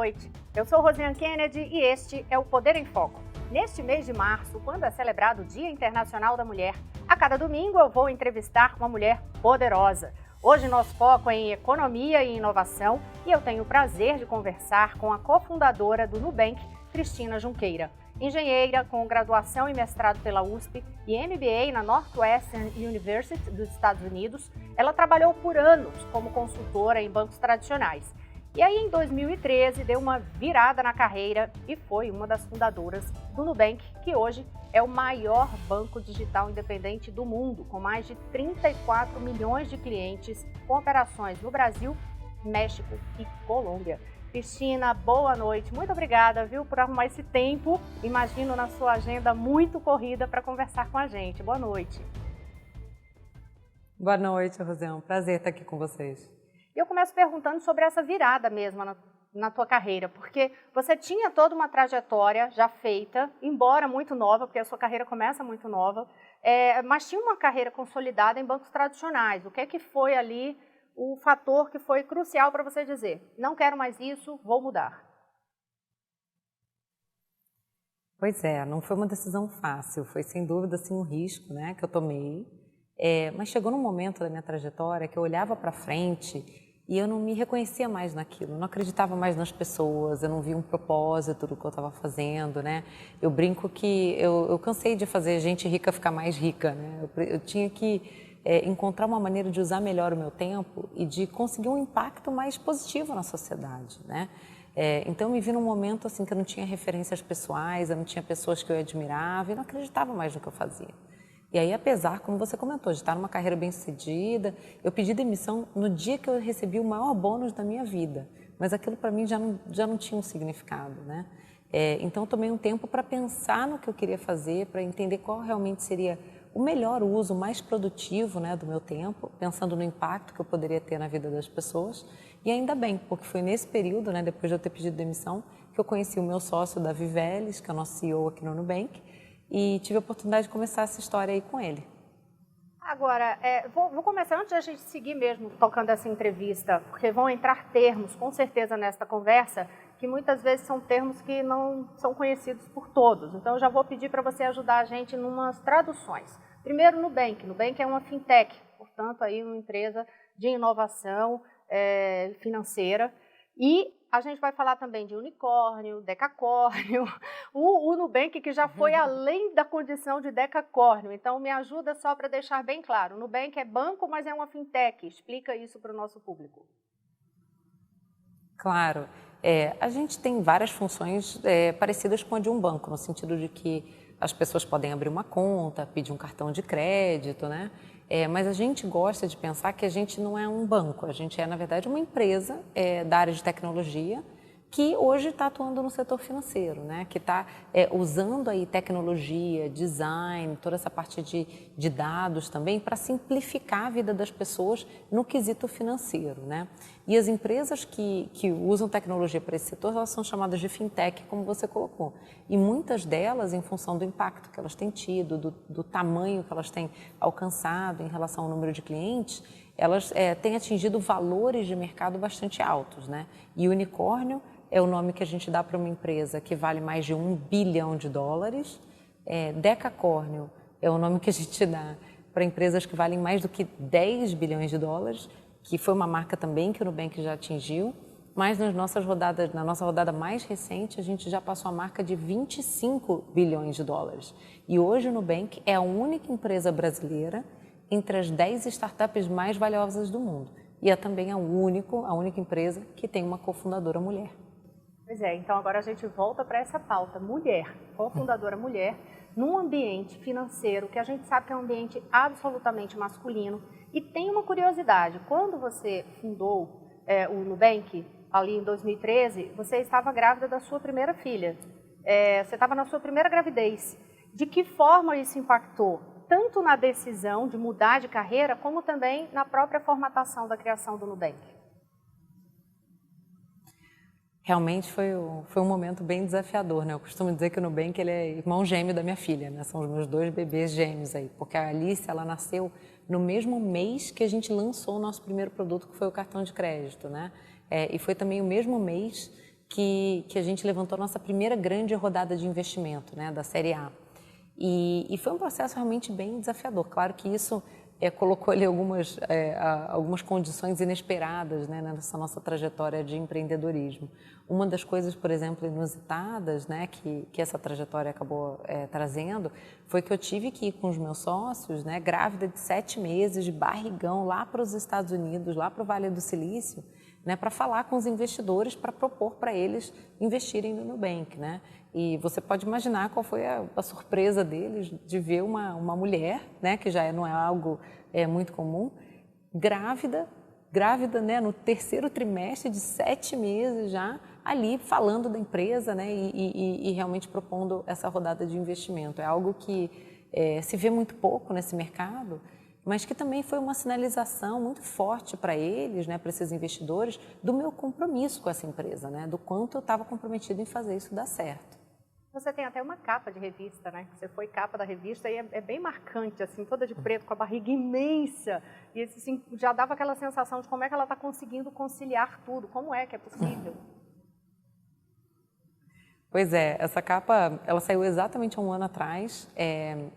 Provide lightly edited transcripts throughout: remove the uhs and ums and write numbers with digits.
noite. Eu sou Rosiane Kennedy e este é o Poder em Foco. Neste mês de março, quando é celebrado o Dia Internacional da Mulher, a cada domingo eu vou entrevistar uma mulher poderosa. Hoje nosso foco é em economia e inovação e eu tenho o prazer de conversar com a cofundadora do Nubank, Cristina Junqueira. Engenheira com graduação e mestrado pela USP e MBA na Northwestern University dos Estados Unidos, ela trabalhou por anos como consultora em bancos tradicionais. E aí, em 2013, deu uma virada na carreira e foi uma das fundadoras do Nubank, que hoje é o maior banco digital independente do mundo, com mais de 34 milhões de clientes, com operações no Brasil, México e Colômbia. Cristina, boa noite. Muito obrigada, viu, por arrumar esse tempo. Imagino na sua agenda muito corrida para conversar com a gente. Boa noite. Boa noite, Rosiane. Um prazer estar aqui com vocês. Eu começo perguntando sobre essa virada mesmo na tua carreira, porque você tinha toda uma trajetória já feita, embora muito nova, porque a sua carreira começa muito nova, mas tinha uma carreira consolidada em bancos tradicionais. O que é que foi ali o fator que foi crucial para você dizer, não quero mais isso, vou mudar? Pois é, não foi uma decisão fácil, foi sem dúvida assim, um risco, né, que eu tomei, mas chegou num momento da minha trajetória que eu olhava para frente e eu não me reconhecia mais naquilo, não acreditava mais nas pessoas, eu não via um propósito do que eu estava fazendo, né? Eu brinco que eu cansei de fazer gente rica ficar mais rica, né? Eu tinha que encontrar uma maneira de usar melhor o meu tempo e de conseguir um impacto mais positivo na sociedade, né? Então eu me vi num momento assim que eu não tinha referências pessoais, eu não tinha pessoas que eu admirava e não acreditava mais no que eu fazia. E aí, apesar, como você comentou, de estar numa carreira bem-sucedida, eu pedi demissão no dia que eu recebi o maior bônus da minha vida, mas aquilo para mim já não tinha um significado, né? Então eu tomei um tempo para pensar no que eu queria fazer, para entender qual realmente seria o melhor uso, mais produtivo, né, do meu tempo, pensando no impacto que eu poderia ter na vida das pessoas. E ainda bem, porque foi nesse período, né, depois de eu ter pedido demissão, que eu conheci o meu sócio, Davi Vélez, que é o nosso CEO aqui no Nubank, e tive a oportunidade de começar essa história aí com ele. Agora, vou começar antes da gente seguir mesmo tocando essa entrevista, porque vão entrar termos, com certeza, nesta conversa, que muitas vezes são termos que não são conhecidos por todos. Então, eu já vou pedir para você ajudar a gente em umas traduções. Primeiro, Nubank. Nubank é uma fintech, portanto, aí uma empresa de inovação financeira. E a gente vai falar também de unicórnio, decacórnio, o Nubank que já foi além da condição de decacórnio. Então, me ajuda só para deixar bem claro. O Nubank é banco, mas é uma fintech. Explica isso para o nosso público. Claro. A gente tem várias funções parecidas com a de um banco, no sentido de que as pessoas podem abrir uma conta, pedir um cartão de crédito, né? Mas a gente gosta de pensar que a gente não é um banco, a gente é, na verdade, uma empresa da área de tecnologia que hoje está atuando no setor financeiro, né? Que está usando aí tecnologia, design, toda essa parte de dados também para simplificar a vida das pessoas no quesito financeiro, né? E as empresas que usam tecnologia para esse setor, elas são chamadas de fintech, como você colocou. E muitas delas, em função do impacto que elas têm tido, do tamanho que elas têm alcançado em relação ao número de clientes, elas têm atingido valores de mercado bastante altos, né? E unicórnio é o nome que a gente dá para uma empresa que vale mais de $1 bilhão. Decacórnio é o nome que a gente dá para empresas que valem mais do que $10 bilhões, que foi uma marca também que o Nubank já atingiu, mas na nossa rodada mais recente, a gente já passou a marca de $25 bilhões. E hoje o Nubank é a única empresa brasileira entre as 10 startups mais valiosas do mundo. E é também a única empresa que tem uma cofundadora mulher. Pois é, então agora a gente volta para essa pauta, mulher, cofundadora mulher, num ambiente financeiro que a gente sabe que é um ambiente absolutamente masculino. E tem uma curiosidade, quando você fundou o Nubank, ali em 2013, você estava grávida da sua primeira filha, você estava na sua primeira gravidez. De que forma isso impactou, tanto na decisão de mudar de carreira, como também na própria formatação da criação do Nubank? Realmente foi um momento bem desafiador, né? Eu costumo dizer que o Nubank ele é irmão gêmeo da minha filha, né? São os meus 2 bebês gêmeos aí, porque a Alice ela nasceu no mesmo mês que a gente lançou o nosso primeiro produto, que foi o cartão de crédito, né? E foi também o mesmo mês que a gente levantou a nossa primeira grande rodada de investimento, né, da Série A. E foi um processo realmente bem desafiador. Claro que isso colocou ali algumas condições inesperadas, né, nessa nossa trajetória de empreendedorismo. Uma das coisas, por exemplo, inusitadas, né, que essa trajetória acabou trazendo, foi que eu tive que ir com os meus sócios, né, grávida de 7 meses, de barrigão, lá para os Estados Unidos, lá para o Vale do Silício, né, para falar com os investidores, para propor para eles investirem no Nubank, né? E você pode imaginar qual foi a surpresa deles de ver uma mulher, né, que já não é algo muito comum, grávida, né, no terceiro trimestre de 7 meses já, ali falando da empresa, né, e realmente propondo essa rodada de investimento. É algo que se vê muito pouco nesse mercado, mas que também foi uma sinalização muito forte para eles, né, para esses investidores, do meu compromisso com essa empresa, né, do quanto eu estava comprometido em fazer isso dar certo. Você tem até uma capa de revista, né? Você foi capa da revista e é bem marcante, assim, toda de preto, com a barriga imensa. E assim, já dava aquela sensação de como é que ela está conseguindo conciliar tudo, como é que é possível. Pois é, essa capa, ela saiu exatamente há um ano atrás.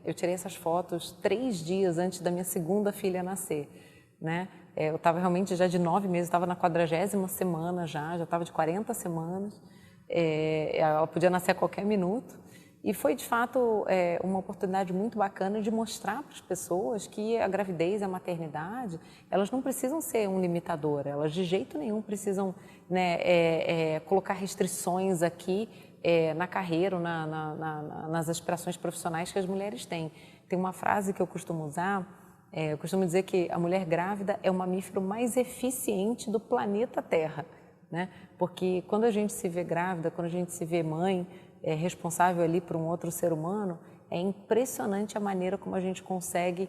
Eu tirei essas fotos 3 dias antes da minha segunda filha nascer, né? Eu estava realmente já de 9 meses, estava na 40ª semana já estava de 40 semanas. Ela podia nascer a qualquer minuto. E foi, de fato, uma oportunidade muito bacana de mostrar para as pessoas que a gravidez e a maternidade, elas não precisam ser um limitador, elas de jeito nenhum precisam, né, colocar restrições aqui na carreira, ou nas aspirações profissionais que as mulheres têm. Tem uma frase que eu costumo usar, eu costumo dizer que a mulher grávida é o mamífero mais eficiente do planeta Terra, né? Porque quando a gente se vê grávida, quando a gente se vê mãe, responsável ali por um outro ser humano, é impressionante a maneira como a gente consegue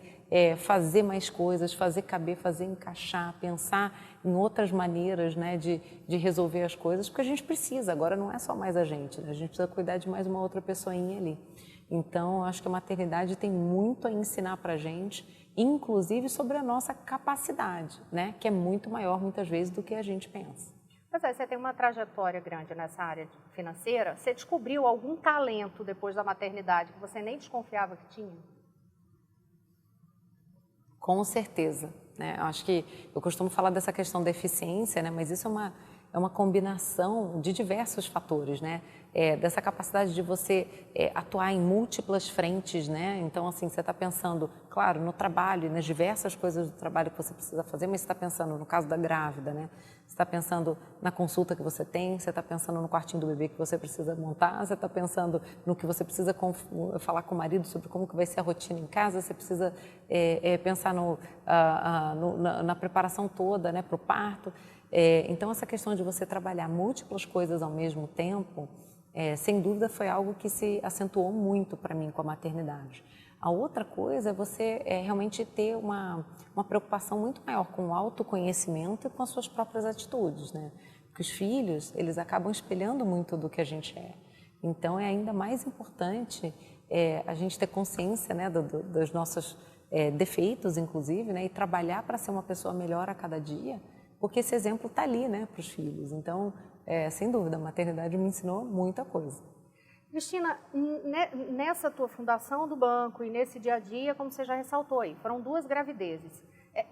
fazer mais coisas, fazer caber, fazer encaixar, pensar em outras maneiras, né, de resolver as coisas, porque a gente precisa, agora não é só mais a gente, né? A gente precisa cuidar de mais uma outra pessoinha ali. Então, eu acho que a maternidade tem muito a ensinar para a gente, inclusive sobre a nossa capacidade, né, que é muito maior muitas vezes do que a gente pensa. Mas você tem uma trajetória grande nessa área financeira. Você descobriu algum talento depois da maternidade que você nem desconfiava que tinha? Com certeza, né? Eu acho que eu costumo falar dessa questão da eficiência, né? Mas isso é uma combinação de diversos fatores, né? Dessa capacidade de você atuar em múltiplas frentes, né? Então, assim, você está pensando, claro, no trabalho, nas diversas coisas do trabalho que você precisa fazer, mas você está pensando no caso da grávida, né? Você está pensando na consulta que você tem, você está pensando no quartinho do bebê que você precisa montar, você está pensando no que você precisa falar com o marido sobre como que vai ser a rotina em casa, você precisa pensar na preparação toda, né, para o parto. Então, essa questão de você trabalhar múltiplas coisas ao mesmo tempo, sem dúvida foi algo que se acentuou muito para mim com a maternidade. A outra coisa é você realmente ter uma preocupação muito maior com o autoconhecimento e com as suas próprias atitudes, né? Porque os filhos, eles acabam espelhando muito do que a gente é. Então, é ainda mais importante a gente ter consciência, né, dos nossos defeitos, inclusive, né, e trabalhar para ser uma pessoa melhor a cada dia, porque esse exemplo está ali, né, para os filhos. Então, sem dúvida, a maternidade me ensinou muita coisa. Cristina, nessa tua fundação do banco e nesse dia a dia, como você já ressaltou aí, foram 2 gravidezes.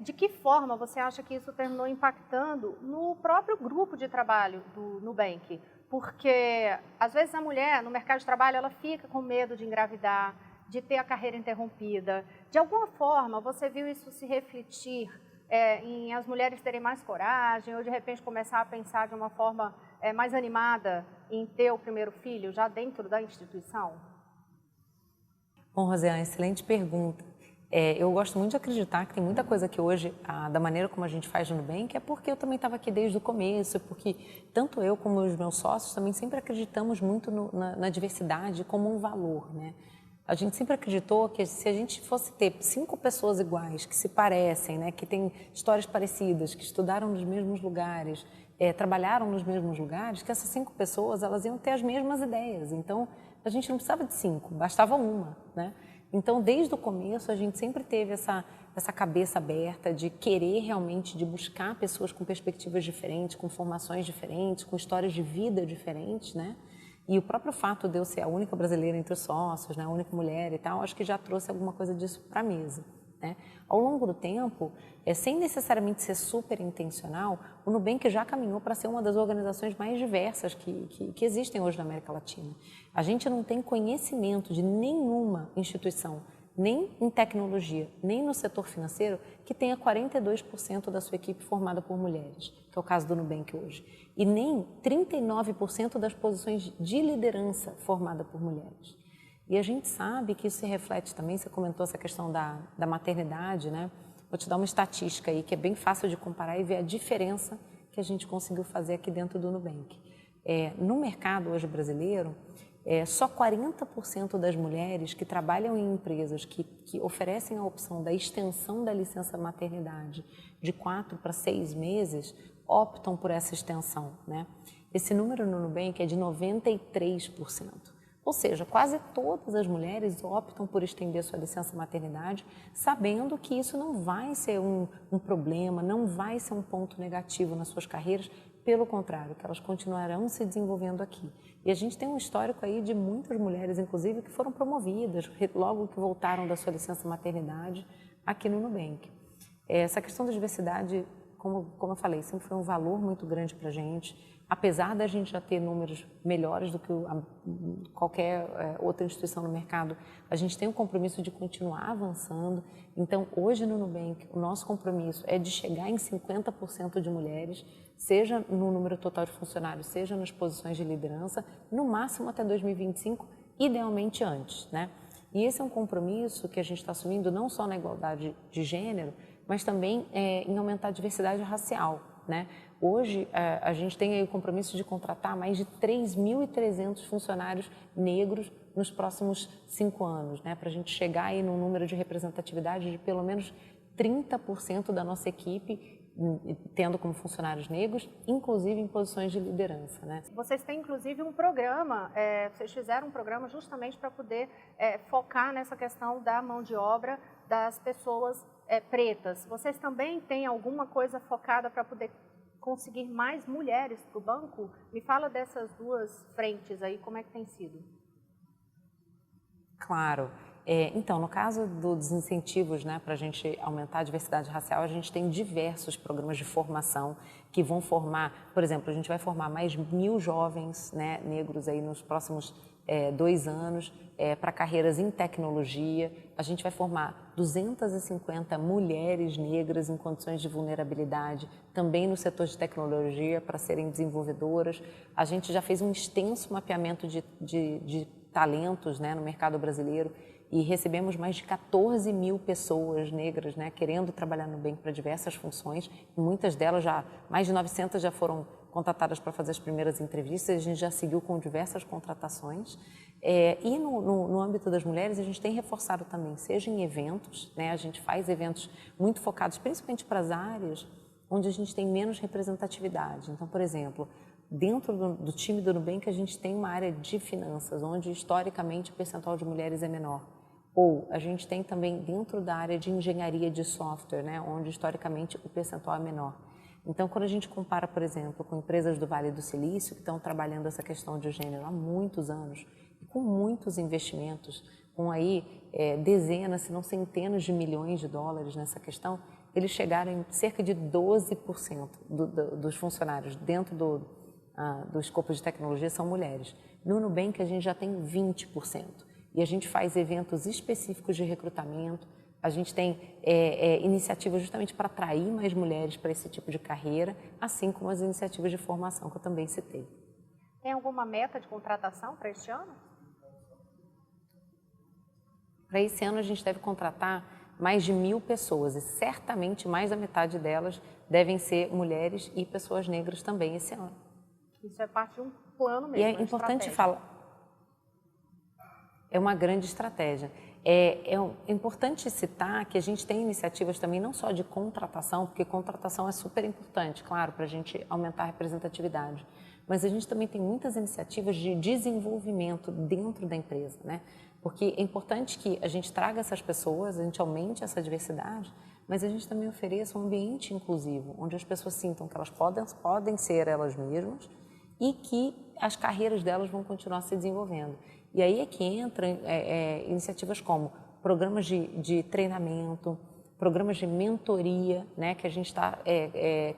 De que forma você acha que isso terminou impactando no próprio grupo de trabalho do Nubank? Porque, às vezes, a mulher, no mercado de trabalho, ela fica com medo de engravidar, de ter a carreira interrompida. De alguma forma, você viu isso se refletir em as mulheres terem mais coragem ou, de repente, começar a pensar de uma forma mais animada em ter o primeiro filho já dentro da instituição? Bom, Rosiane, excelente pergunta. Eu gosto muito de acreditar que tem muita coisa que hoje, da maneira como a gente faz no Nubank, é porque eu também estava aqui desde o começo, porque tanto eu como os meus sócios também sempre acreditamos muito na diversidade como um valor, né? A gente sempre acreditou que se a gente fosse ter 5 pessoas iguais, que se parecem, né, que têm histórias parecidas, que estudaram nos mesmos lugares, trabalharam nos mesmos lugares, que essas 5 pessoas elas iam ter as mesmas ideias. Então, a gente não precisava de 5, bastava uma, né? Então, desde o começo, a gente sempre teve essa cabeça aberta de querer realmente, de buscar pessoas com perspectivas diferentes, com formações diferentes, com histórias de vida diferentes, né? E o próprio fato de eu ser a única brasileira entre os sócios, né, a única mulher e tal, acho que já trouxe alguma coisa disso para a mesa. Né? Ao longo do tempo, sem necessariamente ser super intencional, o Nubank já caminhou para ser uma das organizações mais diversas que existem hoje na América Latina. A gente não tem conhecimento de nenhuma instituição, nem em tecnologia, nem no setor financeiro, que tenha 42% da sua equipe formada por mulheres, que é o caso do Nubank hoje, e nem 39% das posições de liderança formada por mulheres. E a gente sabe que isso se reflete também, você comentou essa questão da maternidade, né? Vou te dar uma estatística aí que é bem fácil de comparar e ver a diferença que a gente conseguiu fazer aqui dentro do Nubank. No mercado hoje brasileiro, só 40% das mulheres que trabalham em empresas que oferecem a opção da extensão da licença maternidade de 4 para 6 meses optam por essa extensão, né? Esse número no Nubank é de 93%. Ou seja, quase todas as mulheres optam por estender sua licença maternidade, sabendo que isso não vai ser um problema, não vai ser um ponto negativo nas suas carreiras, pelo contrário, que elas continuarão se desenvolvendo aqui. E a gente tem um histórico aí de muitas mulheres, inclusive, que foram promovidas logo que voltaram da sua licença maternidade aqui no Nubank. Essa questão da diversidade, como eu falei, sempre foi um valor muito grande para a gente. Apesar da gente já ter números melhores do que qualquer outra instituição no mercado, a gente tem o compromisso de continuar avançando. Então, hoje no Nubank, o nosso compromisso é de chegar em 50% de mulheres, seja no número total de funcionários, seja nas posições de liderança, no máximo até 2025, idealmente antes, né? E esse é um compromisso que a gente está assumindo não só na igualdade de gênero, mas também em aumentar a diversidade racial, né? Hoje, a gente tem aí o compromisso de contratar mais de 3.300 funcionários negros nos próximos 5 anos, né? Para a gente chegar aí num número de representatividade de pelo menos 30% da nossa equipe tendo como funcionários negros, inclusive em posições de liderança, né? Vocês têm, inclusive, um programa, vocês fizeram um programa justamente para poder focar nessa questão da mão de obra das pessoas pretas. Vocês também têm alguma coisa focada para poder conseguir mais mulheres para o banco? Me fala dessas duas frentes aí, como é que tem sido? Claro. Então, no caso dos incentivos, né, para a gente aumentar a diversidade racial, a gente tem diversos programas de formação que vão formar, por exemplo, a gente vai formar mais 1.000 jovens, né, negros aí nos próximos 2 anos para carreiras em tecnologia. A gente vai formar 250 mulheres negras em condições de vulnerabilidade, também no setor de tecnologia, para serem desenvolvedoras. A gente já fez um extenso mapeamento de talentos, né, no mercado brasileiro e recebemos mais de 14.000 pessoas negras, né, querendo trabalhar no Nubank para diversas funções. Muitas delas mais de 900 já foram contratadas para fazer as primeiras entrevistas, a gente já seguiu com diversas contratações. E no âmbito das mulheres, a gente tem reforçado também, seja em eventos, né, a gente faz eventos muito focados principalmente para as áreas onde a gente tem menos representatividade. Então, por exemplo, dentro do time do Nubank, a gente tem uma área de finanças, onde historicamente o percentual de mulheres é menor. Ou a gente tem também dentro da área de engenharia de software, né, onde historicamente o percentual é menor. Então, quando a gente compara, por exemplo, com empresas do Vale do Silício, que estão trabalhando essa questão de gênero há muitos anos, e com muitos investimentos, com aí dezenas, se não centenas de milhões de dólares nessa questão, eles chegaram em cerca de 12% dos funcionários dentro do escopo de tecnologia são mulheres. No Nubank, a gente já tem 20%. E a gente faz eventos específicos de recrutamento, a gente tem iniciativas justamente para atrair mais mulheres para esse tipo de carreira, assim como as iniciativas de formação que eu também citei. Tem alguma meta de contratação para este ano? Para esse ano a gente deve contratar mais de 1.000 pessoas e certamente mais da metade delas devem ser mulheres e pessoas negras também esse ano. Isso é parte de um plano mesmo. E é importante falar. É uma grande estratégia. É importante citar que a gente tem iniciativas também não só de contratação, porque contratação é super importante, claro, para a gente aumentar a representatividade, mas a gente também tem muitas iniciativas de desenvolvimento dentro da empresa, né? Porque é importante que a gente traga essas pessoas, a gente aumente essa diversidade, mas a gente também ofereça um ambiente inclusivo, onde as pessoas sintam que elas podem ser elas mesmas e que as carreiras delas vão continuar se desenvolvendo. E aí é que entram iniciativas como programas de treinamento, programas de mentoria, né, que a gente está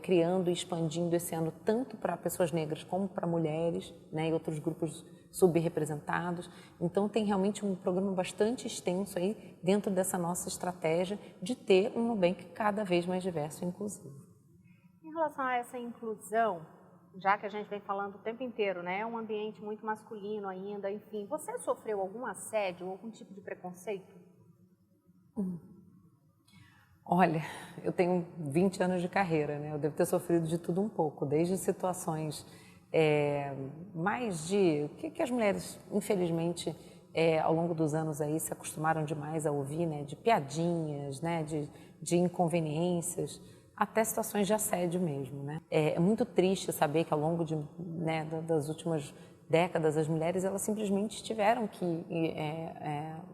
criando e expandindo esse ano tanto para pessoas negras como para mulheres, né, e outros grupos subrepresentados. Então tem realmente um programa bastante extenso aí dentro dessa nossa estratégia de ter um Nubank cada vez mais diverso e inclusivo. Em relação a essa inclusão, já que a gente vem falando o tempo inteiro, né, é um ambiente muito masculino ainda, enfim, você sofreu algum assédio, algum tipo de preconceito? Olha, eu tenho 20 anos de carreira, né? Eu devo ter sofrido de tudo um pouco, desde situações mais de... que as mulheres, infelizmente, ao longo dos anos aí se acostumaram demais a ouvir, né? De piadinhas, né? De inconveniências, até situações de assédio mesmo, né? É muito triste saber que ao longo das últimas décadas, as mulheres elas simplesmente tiveram que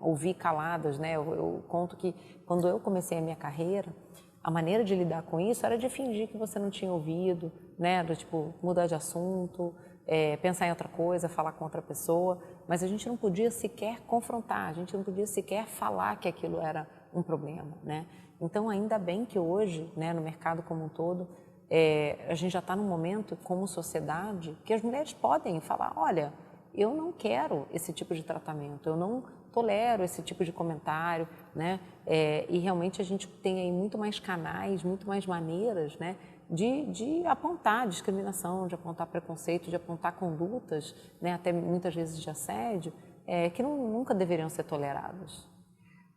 ouvir caladas, né? Eu conto que quando eu comecei a minha carreira, a maneira de lidar com isso era de fingir que você não tinha ouvido, né? Do tipo, mudar de assunto, pensar em outra coisa, falar com outra pessoa, mas a gente não podia sequer confrontar, a gente não podia sequer falar que aquilo era um problema, né? Então, ainda bem que hoje, né, no mercado como um todo, a gente já está num momento, como sociedade, que as mulheres podem falar, olha, eu não quero esse tipo de tratamento, eu não tolero esse tipo de comentário, né? E realmente a gente tem aí muito mais canais, muito mais maneiras, né, de apontar discriminação, de apontar preconceito, de apontar condutas, né, até muitas vezes de assédio, que nunca deveriam ser toleradas.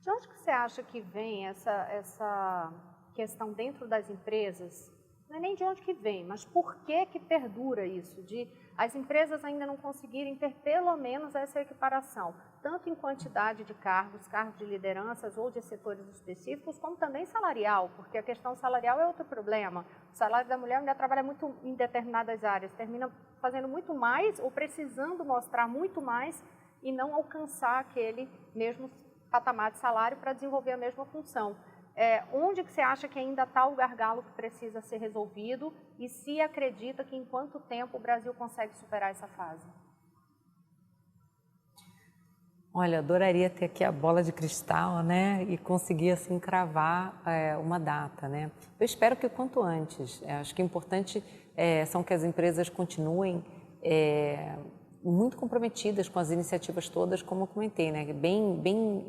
De onde que você acha que vem essa questão dentro das empresas? Não é nem de onde que vem, mas por que perdura isso, de as empresas ainda não conseguirem ter pelo menos essa equiparação, tanto em quantidade de cargos de lideranças ou de setores específicos, como também salarial, porque a questão salarial é outro problema. O salário da mulher ainda trabalha muito em determinadas áreas, termina fazendo muito mais ou precisando mostrar muito mais e não alcançar aquele mesmo patamar de salário para desenvolver a mesma função. Onde que você acha que ainda está o gargalo que precisa ser resolvido e se acredita que em quanto tempo o Brasil consegue superar essa fase? Olha, adoraria ter aqui a bola de cristal, né, e conseguir assim cravar uma data, né. Eu espero que o quanto antes. Acho que o importante são que as empresas continuem muito comprometidas com as iniciativas todas, como eu comentei, né, bem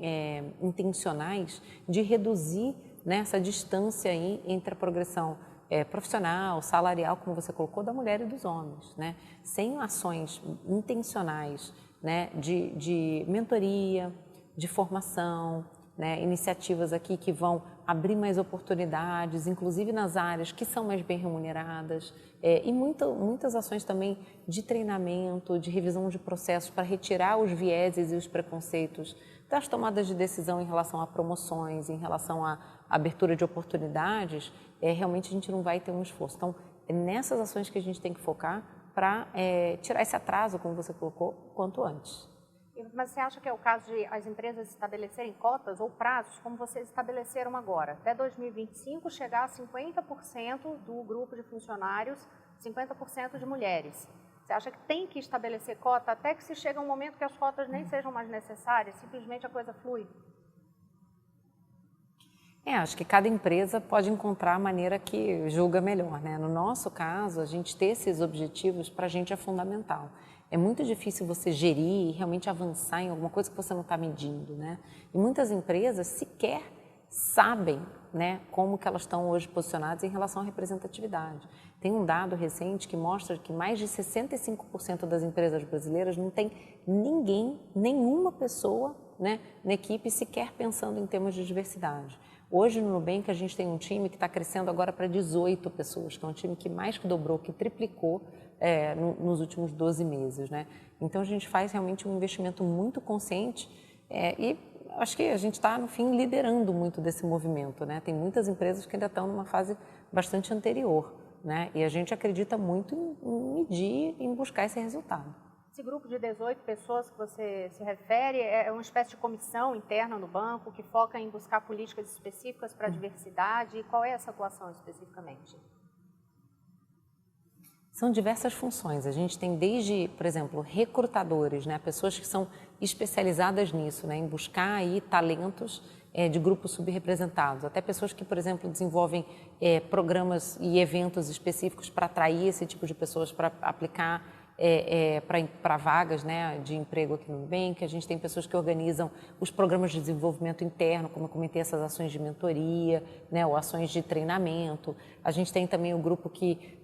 intencionais de reduzir, né, essa distância aí entre a progressão profissional, salarial, como você colocou, da mulher e dos homens, né, sem ações intencionais, né, de mentoria, de formação, né, iniciativas aqui que vão abrir mais oportunidades, inclusive nas áreas que são mais bem remuneradas, e muitas ações também de treinamento, de revisão de processos para retirar os vieses e os preconceitos das tomadas de decisão em relação a promoções, em relação à abertura de oportunidades, realmente a gente não vai ter um esforço. Então, é nessas ações que a gente tem que focar para tirar esse atraso, como você colocou, quanto antes. Mas você acha que é o caso de as empresas estabelecerem cotas ou prazos, como vocês estabeleceram agora? Até 2025 chegar a 50% do grupo de funcionários, 50% de mulheres. Você acha que tem que estabelecer cota até que se chega um momento que as cotas nem sejam mais necessárias, simplesmente a coisa flui? Acho que cada empresa pode encontrar a maneira que julga melhor, né? No nosso caso, a gente ter esses objetivos para a gente é fundamental. É muito difícil você gerir e realmente avançar em alguma coisa que você não está medindo, né? E muitas empresas sequer sabem, né, como que elas estão hoje posicionadas em relação à representatividade. Tem um dado recente que mostra que mais de 65% das empresas brasileiras não tem nenhuma pessoa, né, na equipe sequer pensando em termos de diversidade. Hoje no Nubank a gente tem um time que está crescendo agora para 18 pessoas, que é um time que mais que dobrou, que triplicou nos últimos 12 meses, né? Então a gente faz realmente um investimento muito consciente e acho que a gente está, no fim, liderando muito desse movimento, né? Tem muitas empresas que ainda estão numa fase bastante anterior, né? E a gente acredita muito em medir, em buscar esse resultado. Esse grupo de 18 pessoas que você se refere é uma espécie de comissão interna no banco que foca em buscar políticas específicas para a diversidade. E qual é essa atuação especificamente? São diversas funções. A gente tem desde, por exemplo, recrutadores, né? Pessoas que são especializadas nisso, né? Em buscar aí talentos de grupos subrepresentados. Até pessoas que, por exemplo, desenvolvem programas e eventos específicos para atrair esse tipo de pessoas para aplicar para vagas, né, de emprego aqui no Nubank. A gente tem pessoas que organizam os programas de desenvolvimento interno, como eu comentei, essas ações de mentoria, né, ou ações de treinamento. A gente tem também o grupo que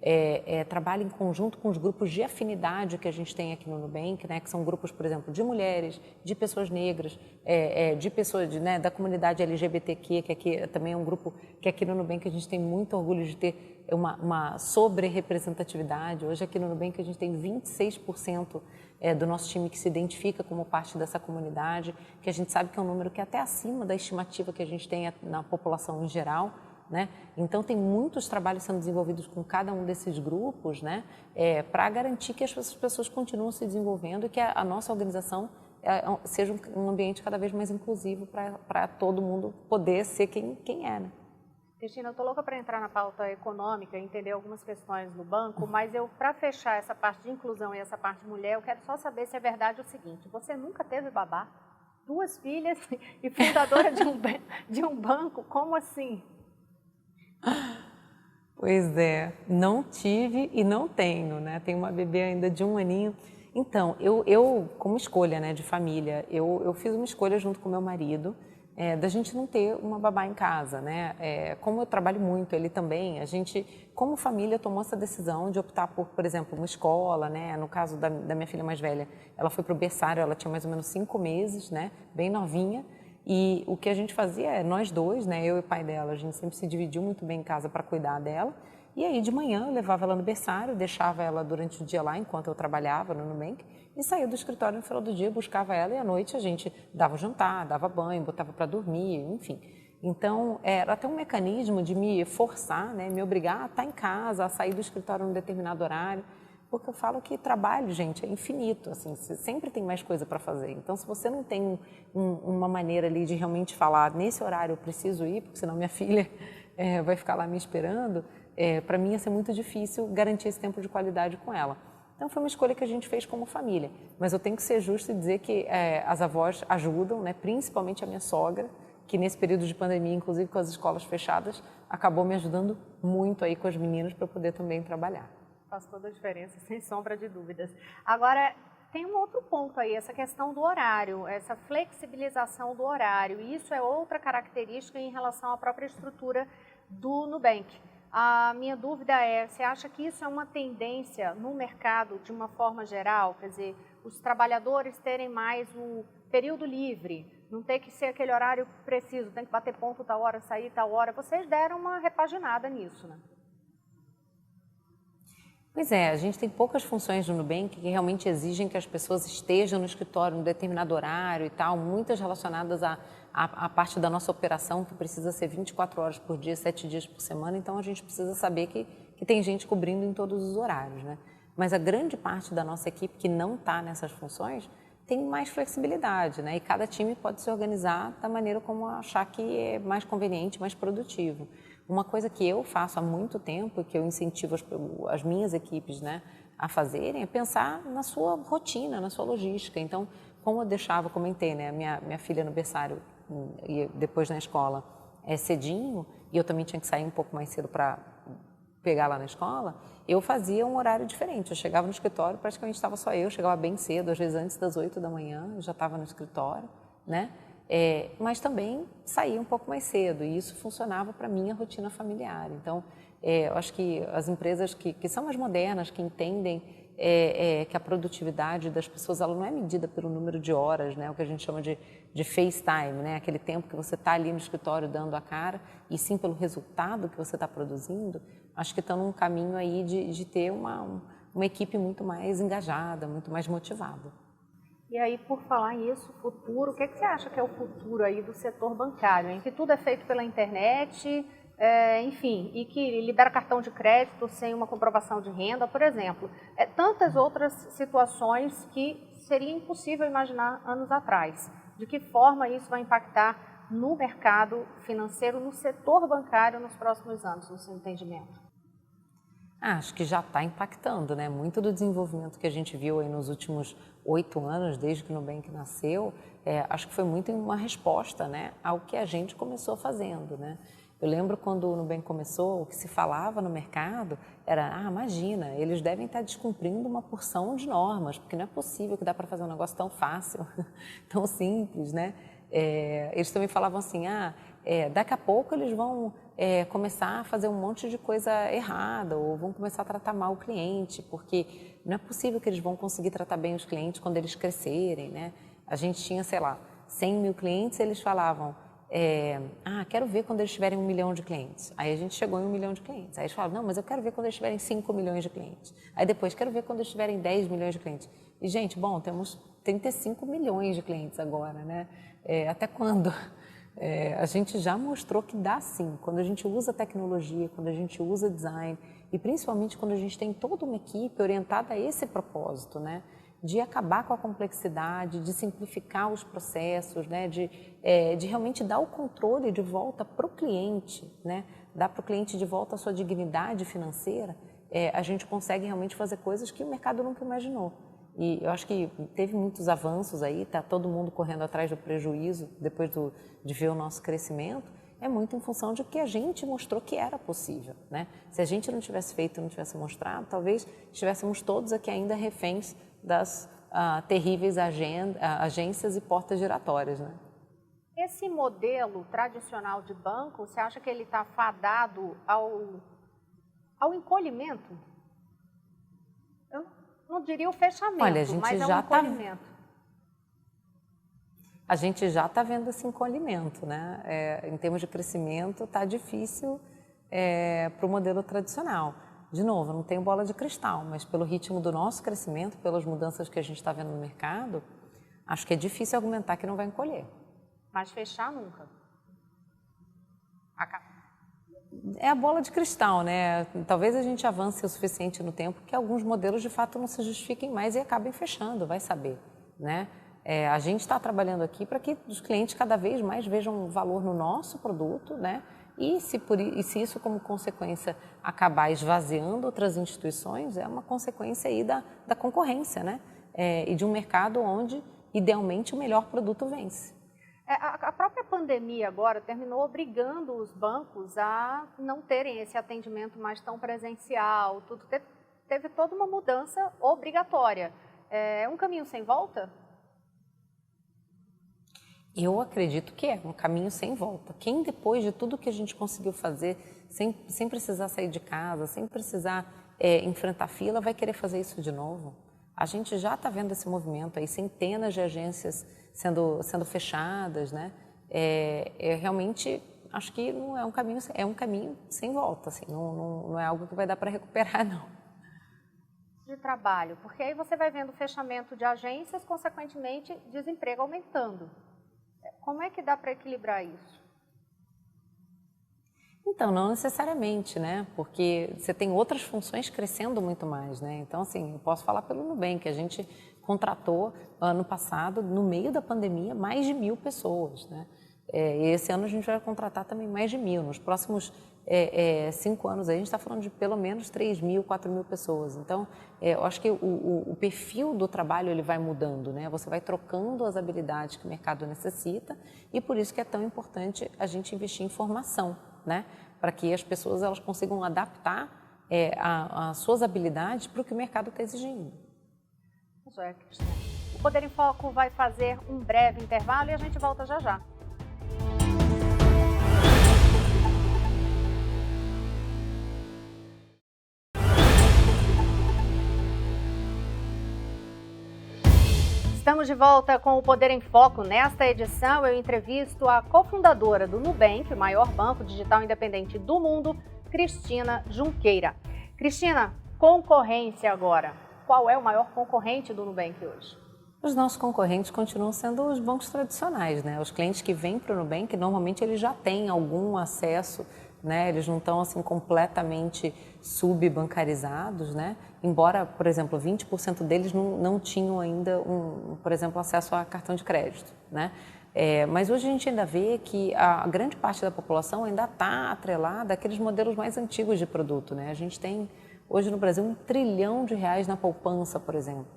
trabalha em conjunto com os grupos de afinidade que a gente tem aqui no Nubank, né, que são grupos, por exemplo, de mulheres, de pessoas negras, de pessoas né, da comunidade LGBTQ, que aqui também é um grupo que aqui no Nubank a gente tem muito orgulho de ter uma sobre-representatividade. Hoje aqui no Nubank a gente tem 26% do nosso time que se identifica como parte dessa comunidade, que a gente sabe que é um número que é até acima da estimativa que a gente tem na população em geral, né? Então tem muitos trabalhos sendo desenvolvidos com cada um desses grupos, né? Para garantir que as pessoas continuam se desenvolvendo e que a nossa organização seja um ambiente cada vez mais inclusivo para todo mundo poder ser quem é, né? Cristina, eu estou louca para entrar na pauta econômica e entender algumas questões do banco, mas para fechar essa parte de inclusão e essa parte de mulher, eu quero só saber se é verdade o seguinte: você nunca teve babá? 2 filhas e fundadora de um banco? Como assim? Pois é, não tive e não tenho, né? Tenho uma bebê ainda de 1 aninho. Então, eu como escolha, né, de família, eu fiz uma escolha junto com meu marido, da gente não ter uma babá em casa, né? Como eu trabalho muito, ele também, a gente, como família, tomou essa decisão de optar por exemplo, uma escola, né? No caso da minha filha mais velha, ela foi para o berçário, ela tinha mais ou menos 5 meses, né? Bem novinha. E o que a gente fazia nós dois, né? Eu e o pai dela, a gente sempre se dividiu muito bem em casa para cuidar dela. E aí de manhã eu levava ela no berçário, deixava ela durante o dia lá enquanto eu trabalhava no Nubank e saía do escritório no final do dia, buscava ela e à noite a gente dava jantar, dava banho, botava para dormir, enfim. Então era até um mecanismo de me forçar, né, me obrigar a estar em casa, a sair do escritório num determinado horário, porque eu falo que trabalho, gente, é infinito, assim, você sempre tem mais coisa para fazer. Então se você não tem uma maneira ali de realmente falar, nesse horário eu preciso ir, porque senão minha filha vai ficar lá me esperando, para mim ia ser muito difícil garantir esse tempo de qualidade com ela. Então foi uma escolha que a gente fez como família, mas eu tenho que ser justa e dizer que as avós ajudam, né? Principalmente a minha sogra, que nesse período de pandemia, inclusive com as escolas fechadas, acabou me ajudando muito aí com as meninas para poder também trabalhar. Faz toda a diferença, sem sombra de dúvidas. Agora, tem um outro ponto aí, essa questão do horário, essa flexibilização do horário, e isso é outra característica em relação à própria estrutura do Nubank. A minha dúvida é, você acha que isso é uma tendência no mercado de uma forma geral? Quer dizer, os trabalhadores terem mais o período livre, não ter que ser aquele horário preciso, tem que bater ponto tal hora, sair tal hora. Vocês deram uma repaginada nisso, né? Pois é, a gente tem poucas funções no Nubank que realmente exigem que as pessoas estejam no escritório em um determinado horário e tal, muitas relacionadas à parte da nossa operação, que precisa ser 24 horas por dia, 7 dias por semana, então a gente precisa saber que tem gente cobrindo em todos os horários, né? Mas a grande parte da nossa equipe que não está nessas funções tem mais flexibilidade, né? E cada time pode se organizar da maneira como achar que é mais conveniente, mais produtivo. Uma coisa que eu faço há muito tempo, que eu incentivo as minhas equipes, né, a fazerem, é pensar na sua rotina, na sua logística. Então, como eu comentei, né, minha filha no berçário e depois na escola cedinho, e eu também tinha que sair um pouco mais cedo para pegar lá na escola, eu fazia um horário diferente. Eu chegava no escritório, praticamente estava só eu chegava bem cedo, às vezes antes das 8 da manhã, eu já estava no escritório, né? Mas também saía um pouco mais cedo e isso funcionava para a minha rotina familiar. Então, eu acho que as empresas que são mais modernas, que entendem que a produtividade das pessoas ela não é medida pelo número de horas, né? O que a gente chama de face time, né? Aquele tempo que você está ali no escritório dando a cara, e sim pelo resultado que você está produzindo, acho que estão num caminho aí de ter uma equipe muito mais engajada, muito mais motivada. E aí, por falar nisso, futuro, o que você acha que é o futuro aí do setor bancário, em que tudo é feito pela internet, enfim, e que libera cartão de crédito sem uma comprovação de renda, por exemplo. Tantas outras situações que seria impossível imaginar anos atrás. De que forma isso vai impactar no mercado financeiro, no setor bancário nos próximos anos, no seu entendimento? Acho que já está impactando, né? Muito do desenvolvimento que a gente viu aí nos últimos 8 anos, desde que o Nubank nasceu, acho que foi muito uma resposta, né, ao que a gente começou fazendo, né? Eu lembro quando o Nubank começou, o que se falava no mercado era, imagina, eles devem estar descumprindo uma porção de normas, porque não é possível que dá para fazer um negócio tão fácil, tão simples, né? Eles também falavam assim, daqui a pouco eles vão começar a fazer um monte de coisa errada ou vão começar a tratar mal o cliente, porque não é possível que eles vão conseguir tratar bem os clientes quando eles crescerem, né? A gente tinha, sei lá, 100 mil clientes, eles falavam, quero ver quando eles tiverem 1 milhão de clientes. Aí a gente chegou em 1 milhão de clientes. Aí eles falavam, não, mas eu quero ver quando eles tiverem 5 milhões de clientes. Aí depois, quero ver quando eles tiverem 10 milhões de clientes. E, gente, bom, temos 35 milhões de clientes agora, né? Até quando? A gente já mostrou que dá sim, quando a gente usa tecnologia, quando a gente usa design e principalmente quando a gente tem toda uma equipe orientada a esse propósito, né? De acabar com a complexidade, de simplificar os processos, né? De realmente dar o controle de volta para o cliente, né? Dar para o cliente de volta a sua dignidade financeira, a gente consegue realmente fazer coisas que o mercado nunca imaginou. E eu acho que teve muitos avanços aí, está todo mundo correndo atrás do prejuízo depois de ver o nosso crescimento, é muito em função de que a gente mostrou que era possível, né? Se a gente não tivesse feito, não tivesse mostrado, talvez estivéssemos todos aqui ainda reféns das terríveis agências e portas giratórias, né? Esse modelo tradicional de banco, você acha que ele está fadado ao encolhimento? Eu não diria o fechamento, olha, mas é um encolhimento. A gente já está vendo esse encolhimento, né? Em termos de crescimento, está difícil para o modelo tradicional. De novo, não tenho bola de cristal, mas pelo ritmo do nosso crescimento, pelas mudanças que a gente está vendo no mercado, acho que é difícil argumentar que não vai encolher. Mas fechar nunca. É a bola de cristal, né? Talvez a gente avance o suficiente no tempo que alguns modelos de fato não se justifiquem mais e acabem fechando, vai saber, né? A gente está trabalhando aqui para que os clientes cada vez mais vejam valor no nosso produto, né? E se isso como consequência acabar esvaziando outras instituições, é uma consequência aí da concorrência, né? E de um mercado onde idealmente o melhor produto vence. A própria pandemia agora terminou obrigando os bancos a não terem esse atendimento mais tão presencial, teve toda uma mudança obrigatória. É um caminho sem volta? Eu acredito que é um caminho sem volta. Quem depois de tudo que a gente conseguiu fazer, sem precisar sair de casa, sem precisar enfrentar fila, vai querer fazer isso de novo? A gente já está vendo esse movimento aí, centenas de agências sendo fechadas, né? Realmente acho que não é um caminho sem volta, assim, não é algo que vai dar para recuperar, não. De trabalho, porque aí você vai vendo o fechamento de agências, consequentemente desemprego aumentando. Como é que dá para equilibrar isso? Então, não necessariamente, né? Porque você tem outras funções crescendo muito mais, né? Então, assim, eu posso falar pelo Nubank, a gente contratou ano passado, no meio da pandemia, mais de 1.000 pessoas, né? E esse ano a gente vai contratar também mais de 1.000. Nos próximos 5 anos aí, a gente está falando de pelo menos 3.000, 4.000 pessoas. Então, eu acho que o perfil do trabalho ele vai mudando, né? Você vai trocando as habilidades que o mercado necessita e por isso que é tão importante a gente investir em formação, né? Para que as pessoas elas consigam adaptar as suas habilidades para o que o mercado está exigindo. O Poder em Foco vai fazer um breve intervalo e a gente volta já já. Estamos de volta com o Poder em Foco. Nesta edição, eu entrevisto a cofundadora do Nubank, o maior banco digital independente do mundo, Cristina Junqueira. Cristina, concorrência agora. Qual é o maior concorrente do Nubank hoje? Os nossos concorrentes continuam sendo os bancos tradicionais, né? Os clientes que vêm para o Nubank, normalmente eles já têm algum acesso né? Eles não estão assim completamente subbancarizados, né? Embora, por exemplo, 20% deles não tinham ainda, por exemplo, acesso a cartão de crédito, né? Mas hoje a gente ainda vê que a grande parte da população ainda está atrelada àqueles modelos mais antigos de produto, né? A gente tem hoje no Brasil R$ 1 trilhão na poupança, por exemplo,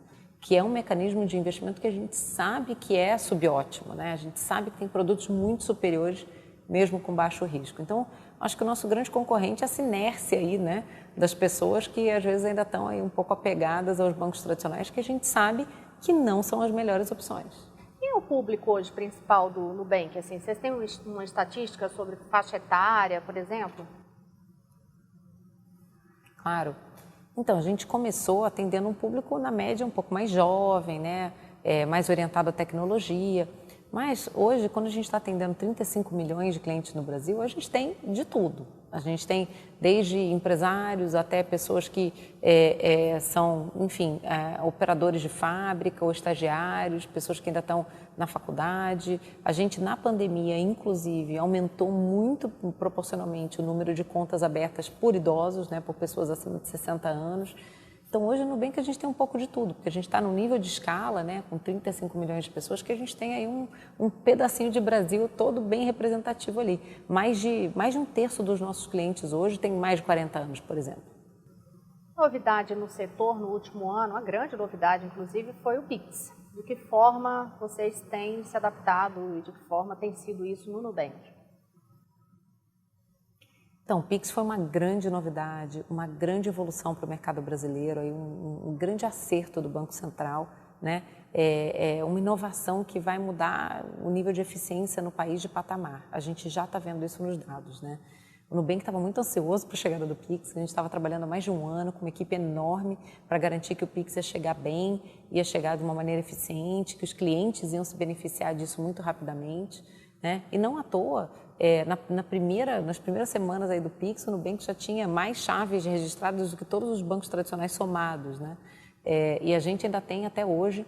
que é um mecanismo de investimento que a gente sabe que é subótimo, né? A gente sabe que tem produtos muito superiores, mesmo com baixo risco. Então, acho que o nosso grande concorrente é essa inércia aí, né, das pessoas que às vezes ainda estão aí um pouco apegadas aos bancos tradicionais, que a gente sabe que não são as melhores opções. Quem é o público hoje principal do Nubank? Assim, vocês têm uma estatística sobre faixa etária, por exemplo? Claro. Então, a gente começou atendendo um público, na média, um pouco mais jovem, né? Mais orientado à tecnologia. Mas hoje, quando a gente está atendendo 35 milhões de clientes no Brasil, a gente tem de tudo. A gente tem desde empresários até pessoas que são, enfim, operadores de fábrica ou estagiários, pessoas que ainda estão na faculdade. A gente, na pandemia, inclusive, aumentou muito proporcionalmente o número de contas abertas por idosos, né, por pessoas acima de 60 anos. Então, hoje no Nubank a gente tem um pouco de tudo, porque a gente está no nível de escala, né, com 35 milhões de pessoas, que a gente tem aí um pedacinho de Brasil todo bem representativo ali. Mais de um terço dos nossos clientes hoje tem mais de 40 anos, por exemplo. Novidade no setor no último ano, a grande novidade, inclusive, foi o Pix. De que forma vocês têm se adaptado e de que forma tem sido isso no Nubank? Então, o Pix foi uma grande novidade, uma grande evolução para o mercado brasileiro, aí um grande acerto do Banco Central, né? É uma inovação que vai mudar o nível de eficiência no país de patamar. A gente já está vendo isso nos dados, né? O Nubank estava muito ansioso para a chegada do Pix, a gente estava trabalhando há mais de um ano com uma equipe enorme para garantir que o Pix ia chegar bem, ia chegar de uma maneira eficiente, que os clientes iam se beneficiar disso muito rapidamente, né? E não à toa, nas primeiras semanas aí do Pix, o Nubank já tinha mais chaves registradas do que todos os bancos tradicionais somados, né? E a gente ainda tem até hoje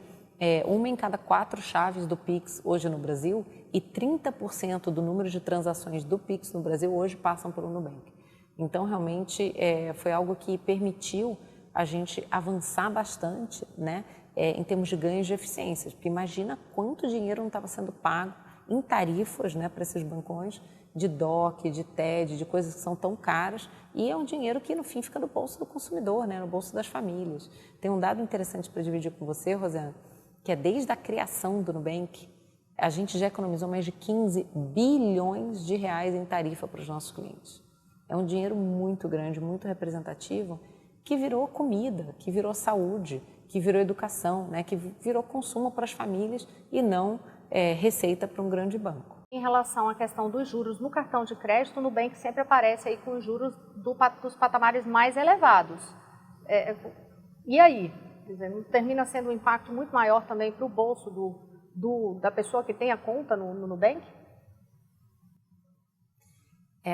uma em cada 4 chaves do Pix hoje no Brasil e 30% do número de transações do Pix no Brasil hoje passam pelo Nubank. Então, realmente, foi algo que permitiu a gente avançar bastante, né, em termos de ganhos de eficiências. Porque imagina quanto dinheiro não estava sendo pago em tarifas, né, para esses bancões de DOC, de TED, de coisas que são tão caras, e é um dinheiro que no fim fica no bolso do consumidor, né, no bolso das famílias. Tem um dado interessante para dividir com você, Rosiana, que é desde a criação do Nubank, a gente já economizou mais de 15 bilhões de reais em tarifa para os nossos clientes. É um dinheiro muito grande, muito representativo, que virou comida, que virou saúde, que virou educação, né, que virou consumo para as famílias e não receita para um grande banco. Em relação à questão dos juros no cartão de crédito, o Nubank sempre aparece aí com os juros dos patamares mais elevados. E aí? Quer dizer, não termina sendo um impacto muito maior também para o bolso da pessoa que tem a conta no Nubank?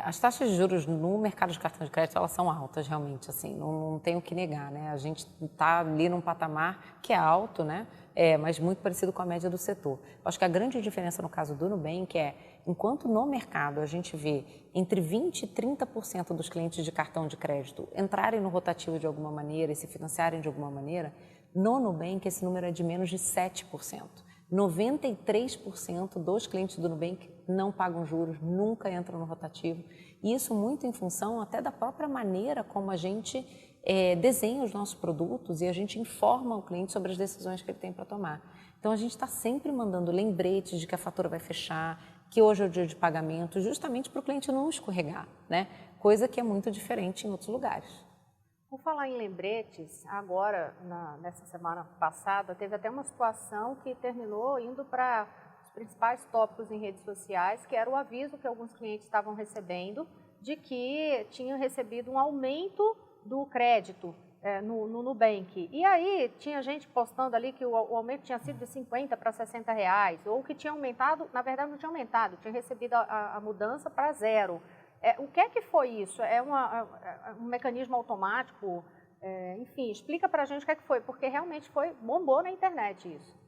As taxas de juros no mercado de cartão de crédito, elas são altas realmente, assim, não tenho o que negar, né? A gente está ali num patamar que é alto, né? Mas muito parecido com a média do setor. Eu acho que a grande diferença no caso do Nubank enquanto no mercado a gente vê entre 20% e 30% dos clientes de cartão de crédito entrarem no rotativo de alguma maneira e se financiarem de alguma maneira, no Nubank esse número é de menos de 7%. 93% dos clientes do Nubank não pagam juros, nunca entram no rotativo. E isso muito em função até da própria maneira como a gente desenha os nossos produtos e a gente informa o cliente sobre as decisões que ele tem para tomar. Então, a gente está sempre mandando lembretes de que a fatura vai fechar, que hoje é o dia de pagamento, justamente para o cliente não escorregar, né? Coisa que é muito diferente em outros lugares. Por falar em lembretes, agora, nessa semana passada, teve até uma situação que terminou indo para os principais tópicos em redes sociais, que era o aviso que alguns clientes estavam recebendo de que tinham recebido um aumento do crédito no Nubank. E aí tinha gente postando ali que o aumento tinha sido de 50 para 60 reais, ou que tinha aumentado, na verdade não tinha aumentado, tinha recebido a mudança para 0. O que é que foi isso? Um mecanismo automático? Enfim, explica para a gente o que é que foi, porque realmente bombou na internet isso.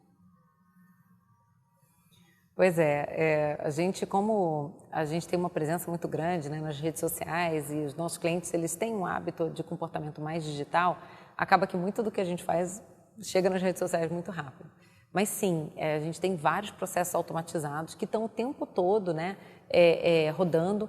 Pois é, a gente, como a gente tem uma presença muito grande, né, nas redes sociais e os nossos clientes, eles têm um hábito de comportamento mais digital, acaba que muito do que a gente faz chega nas redes sociais muito rápido. Mas sim, a gente tem vários processos automatizados que estão o tempo todo, né, rodando,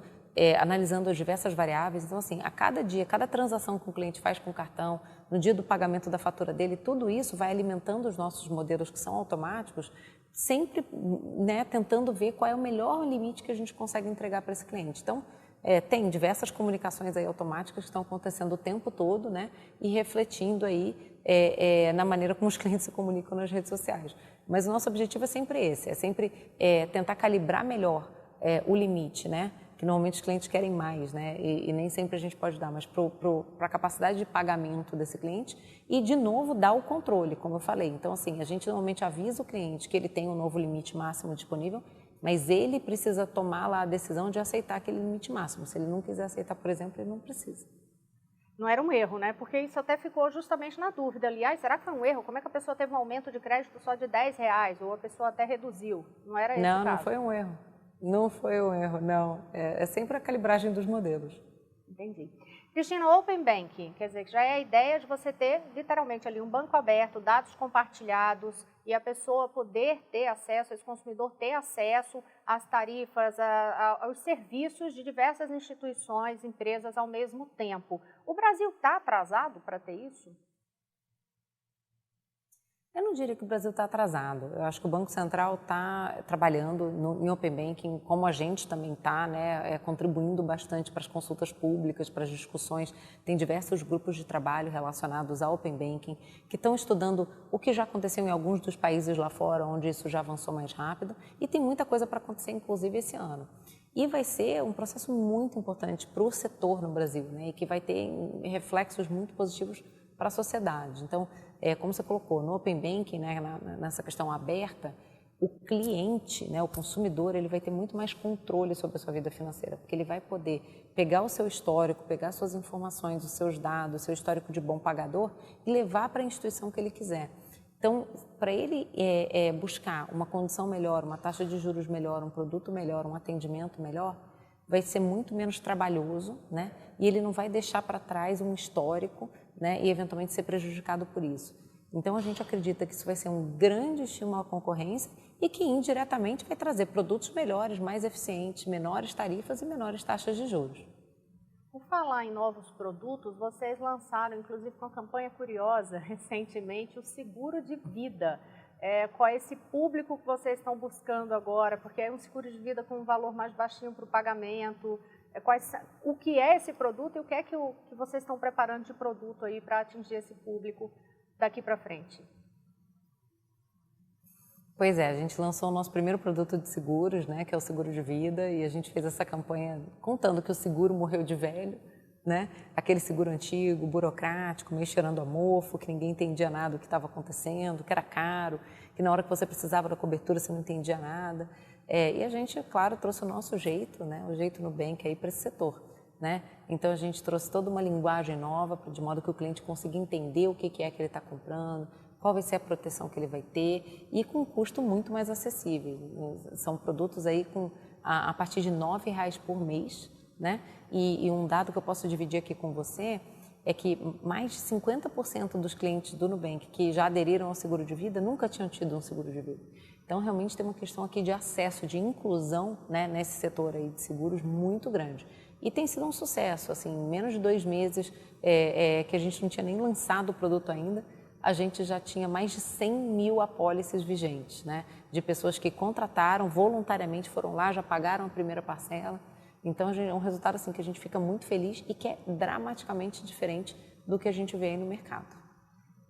analisando as diversas variáveis. Então, assim, a cada dia, cada transação que o cliente faz com o cartão, no dia do pagamento da fatura dele, tudo isso vai alimentando os nossos modelos que são automáticos, sempre, né, tentando ver qual é o melhor limite que a gente consegue entregar para esse cliente. Então, tem diversas comunicações aí automáticas que estão acontecendo o tempo todo, né, e refletindo aí na maneira como os clientes se comunicam nas redes sociais. Mas o nosso objetivo é sempre esse, é sempre tentar calibrar melhor o limite, né, que normalmente os clientes querem mais, né, e nem sempre a gente pode dar, mas para a capacidade de pagamento desse cliente e, de novo, dar o controle, como eu falei. Então, assim, a gente normalmente avisa o cliente que ele tem um novo limite máximo disponível, mas ele precisa tomar lá a decisão de aceitar aquele limite máximo. Se ele não quiser aceitar, por exemplo, ele não precisa. Não era um erro, né? Porque isso até ficou justamente na dúvida. Aliás, será que foi um erro? Como é que a pessoa teve um aumento de crédito só de R$10? Ou a pessoa até reduziu? Não era esse o caso? Não foi um erro. Não foi um erro, não. É sempre a calibragem dos modelos. Entendi. Cristina, o Open Banking, quer dizer, que já é a ideia de você ter literalmente ali um banco aberto, dados compartilhados e a pessoa poder ter acesso, esse consumidor ter acesso às tarifas, aos serviços de diversas instituições, empresas ao mesmo tempo. O Brasil está atrasado para ter isso? Eu não diria que o Brasil está atrasado. Eu acho que o Banco Central está trabalhando em Open Banking, como a gente também está, né, contribuindo bastante para as consultas públicas, para as discussões. Tem diversos grupos de trabalho relacionados ao Open Banking que estão estudando o que já aconteceu em alguns dos países lá fora, onde isso já avançou mais rápido. E tem muita coisa para acontecer, inclusive, esse ano. E vai ser um processo muito importante para o setor no Brasil, né, e que vai ter reflexos muito positivos para a sociedade. Então, como você colocou, no Open Banking, né, nessa questão aberta, o cliente, né, o consumidor, ele vai ter muito mais controle sobre a sua vida financeira, porque ele vai poder pegar o seu histórico, pegar suas informações, os seus dados, o seu histórico de bom pagador e levar para a instituição que ele quiser. Então, para ele buscar uma condição melhor, uma taxa de juros melhor, um produto melhor, um atendimento melhor, vai ser muito menos trabalhoso, né? E ele não vai deixar para trás um histórico, né? E eventualmente ser prejudicado por isso. Então a gente acredita que isso vai ser um grande estímulo à concorrência e que indiretamente vai trazer produtos melhores, mais eficientes, menores tarifas e menores taxas de juros. Por falar em novos produtos, vocês lançaram, inclusive com uma campanha curiosa recentemente, o seguro de vida. Qual é esse público que vocês estão buscando agora? Porque é um seguro de vida com um valor mais baixinho para o pagamento. O que é esse produto e o que é que vocês estão preparando de produto aí para atingir esse público daqui para frente? Pois é, a gente lançou o nosso primeiro produto de seguros, né, que é o seguro de vida, e a gente fez essa campanha contando que o seguro morreu de velho, né? Aquele seguro antigo, burocrático, meio cheirando a mofo, que ninguém entendia nada do que estava acontecendo, que era caro, que na hora que você precisava da cobertura você não entendia nada. E a gente, claro, trouxe o nosso jeito, né? O jeito Nubank aí para esse setor, né? Então a gente trouxe toda uma linguagem nova, de modo que o cliente consiga entender o que é que ele está comprando, qual vai ser a proteção que ele vai ter e com um custo muito mais acessível. São produtos aí a partir de R$9 por mês, né? E um dado que eu posso dividir aqui com você é que mais de 50% dos clientes do Nubank que já aderiram ao seguro de vida nunca tinham tido um seguro de vida. Então, realmente tem uma questão aqui de acesso, de inclusão, né, nesse setor aí de seguros muito grande. E tem sido um sucesso, assim, em menos de 2 meses que a gente não tinha nem lançado o produto ainda, a gente já tinha mais de 100 mil apólices vigentes, né, de pessoas que contrataram voluntariamente, foram lá, já pagaram a primeira parcela. Então, é um resultado assim, que a gente fica muito feliz e que é dramaticamente diferente do que a gente vê aí no mercado.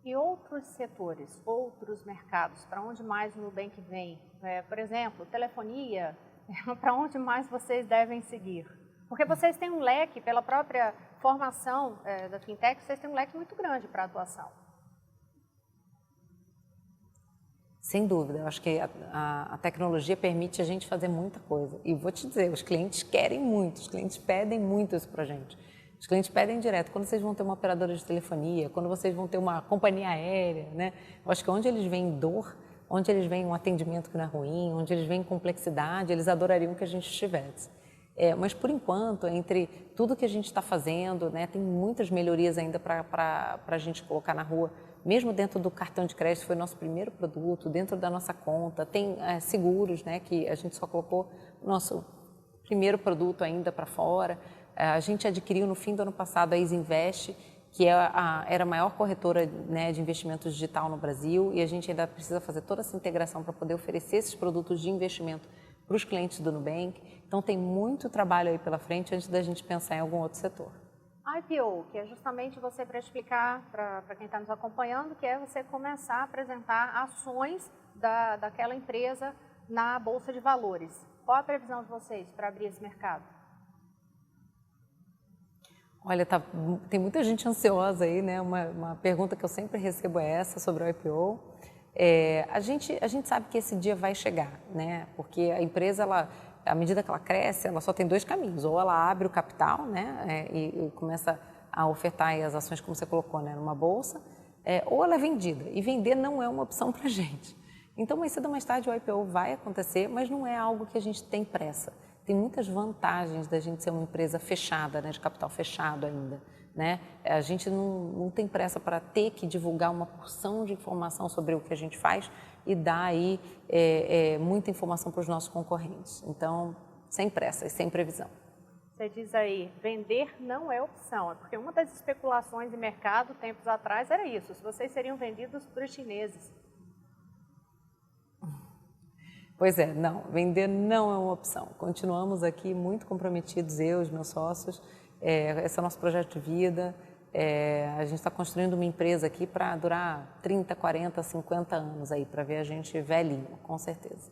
E outros setores, outros mercados, para onde mais o Nubank vem? Por exemplo, telefonia, para onde mais vocês devem seguir? Porque vocês têm um leque, pela própria formação da fintech, vocês têm um leque muito grande para atuação. Sem dúvida, eu acho que a tecnologia permite a gente fazer muita coisa. E vou te dizer, os clientes querem muito, os clientes pedem muito isso para a gente. Os clientes pedem direto, quando vocês vão ter uma operadora de telefonia, quando vocês vão ter uma companhia aérea, né? Eu acho que onde eles veem dor, onde eles veem um atendimento que não é ruim, onde eles veem complexidade, eles adorariam que a gente estivesse. Mas, por enquanto, entre tudo que a gente está fazendo, né, tem muitas melhorias ainda para a gente colocar na rua. Mesmo dentro do cartão de crédito, foi nosso primeiro produto, dentro da nossa conta. Tem seguros, né, que a gente só colocou o nosso primeiro produto ainda para fora. A gente adquiriu no fim do ano passado a Isinvest, que era a maior corretora, né, de investimentos digital no Brasil, e a gente ainda precisa fazer toda essa integração para poder oferecer esses produtos de investimento para os clientes do Nubank. Então tem muito trabalho aí pela frente antes da gente pensar em algum outro setor. IPO, que é justamente você, para explicar para quem está nos acompanhando, que é você começar a apresentar ações daquela empresa na Bolsa de Valores. Qual a previsão de vocês para abrir esse mercado? Olha, tem muita gente ansiosa aí, né? Uma pergunta que eu sempre recebo é essa sobre o IPO. A gente sabe que esse dia vai chegar, né? Porque a empresa, à medida que ela cresce, ela só tem dois caminhos. Ou ela abre o capital, né? E começa a ofertar aí as ações, como você colocou, né? Numa bolsa, ou ela é vendida. E vender não é uma opção para a gente. Então, mais cedo ou mais tarde, o IPO vai acontecer, mas não é algo que a gente tem pressa. Tem muitas vantagens da gente ser uma empresa fechada, né, de capital fechado ainda, né? A gente não tem pressa para ter que divulgar uma porção de informação sobre o que a gente faz e dar aí muita informação para os nossos concorrentes. Então, sem pressa e sem previsão. Você diz aí, vender não é opção, é porque uma das especulações de mercado, tempos atrás, era isso, se vocês seriam vendidos para os chineses. Pois é, não, vender não é uma opção. Continuamos aqui muito comprometidos, eu, os meus sócios, esse é o nosso projeto de vida. A gente está construindo uma empresa aqui para durar 30, 40, 50 anos aí, para ver a gente velhinho, com certeza.